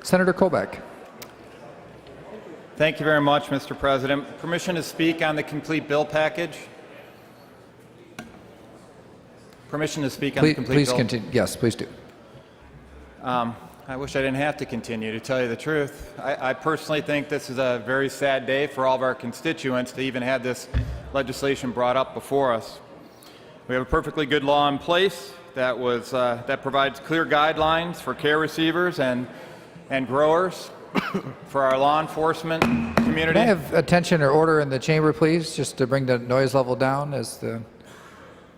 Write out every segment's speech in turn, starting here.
Senator Colbeck. Thank you very much, Mr. President. Permission to speak on the complete bill package? Permission to speak on the complete please bill? continue. Yes, please do. I wish I didn't have to continue, to tell you the truth. I personally think this is a very sad day for all of our constituents to even have this legislation brought up before us. We have a perfectly good law in place that provides clear guidelines for care receivers and growers for our law enforcement community. May I have attention or order in the chamber, please, just to bring the noise level down as the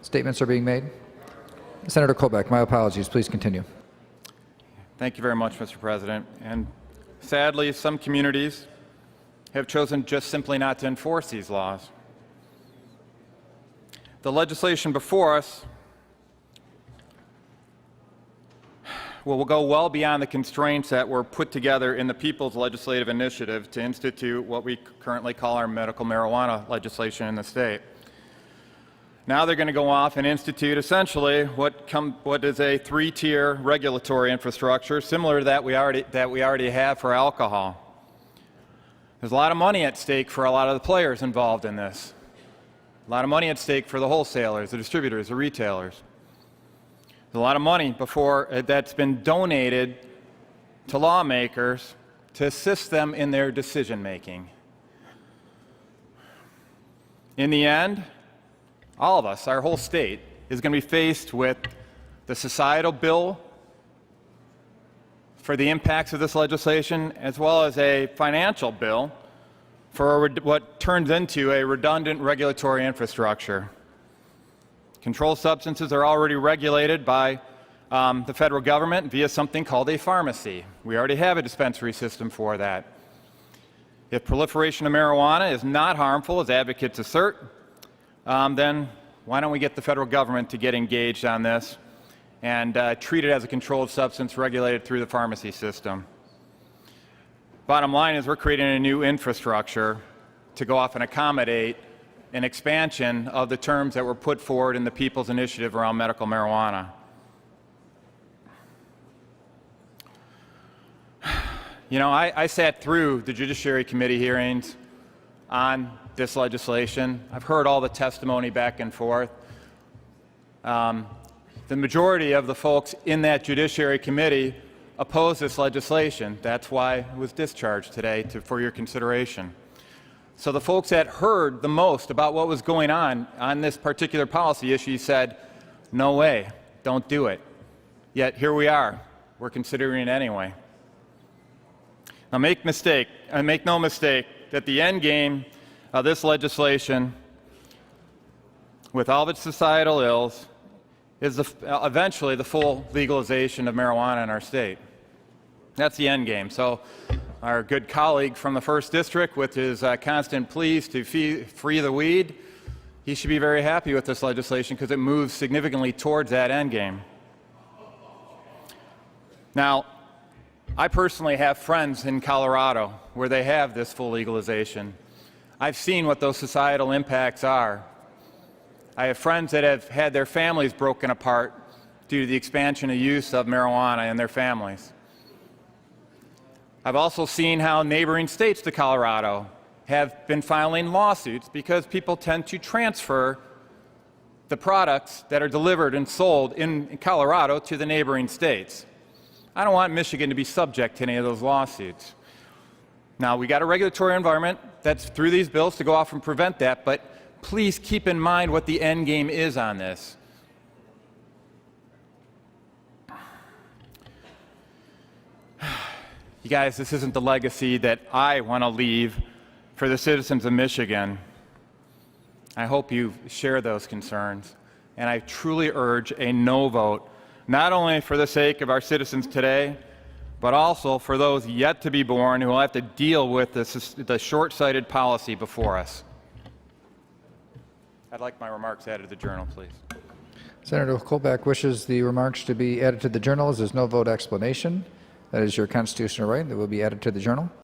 statements are being made? Senator Colbeck, my apologies. Please continue. Thank you very much, Mr. President. And sadly, some communities have chosen just simply not to enforce these laws. The legislation before us will go well beyond the constraints that were put together in the People's Legislative Initiative to institute what we currently call our medical marijuana legislation in the state. Now they're going to go off and institute essentially what is a three-tier regulatory infrastructure similar to that we already have for alcohol. There's a lot of money at stake for a lot of the players involved in this. A lot of money at stake for the wholesalers, the distributors, the retailers. There's a lot of money that's been donated to lawmakers to assist them in their decision making. In the end, all of us, our whole state, is going to be faced with the societal bill for the impacts of this legislation, as well as a financial bill for what turns into a redundant regulatory infrastructure. Controlled substances are already regulated by the federal government via something called a pharmacy. We already have a dispensary system for that. If proliferation of marijuana is not harmful, as advocates assert, then why don't we get the federal government to get engaged on this and treat it as a controlled substance regulated through the pharmacy system? Bottom line is we're creating a new infrastructure to go off and accommodate an expansion of the terms that were put forward in the People's Initiative around medical marijuana. You know, I sat through the Judiciary Committee hearings on this legislation. I've heard all the testimony back and forth. The majority of the folks in that Judiciary Committee oppose this legislation. That's why it was discharged today for your consideration. So the folks that heard the most about what was going on this particular policy issue said, no way, don't do it. Yet here we are. We're considering it anyway. Now make no mistake that the end game of this legislation, with all of its societal ills, is eventually the full legalization of marijuana in our state. That's the end game. So our good colleague from the 1st District, with his constant pleas to free the weed, he should be very happy with this legislation because it moves significantly towards that end game. Now, I personally have friends in Colorado where they have this full legalization. I've seen what those societal impacts are. I have friends that have had their families broken apart due to the expansion of use of marijuana in their families. I've also seen how neighboring states to Colorado have been filing lawsuits because people tend to transfer the products that are delivered and sold in Colorado to the neighboring states. I don't want Michigan to be subject to any of those lawsuits. Now, we got a regulatory environment that's through these bills to go off and prevent that, but please keep in mind what the end game is on this. You guys, this isn't the legacy that I want to leave for the citizens of Michigan. I hope you share those concerns, and I truly urge a no vote, not only for the sake of our citizens today, but also for those yet to be born who will have to deal with the short-sighted policy before us. I'd like my remarks added to the journal, please. Senator Colbeck wishes the remarks to be added to the journal as there's no vote explanation. That is your constitutional right. That will be added to the journal.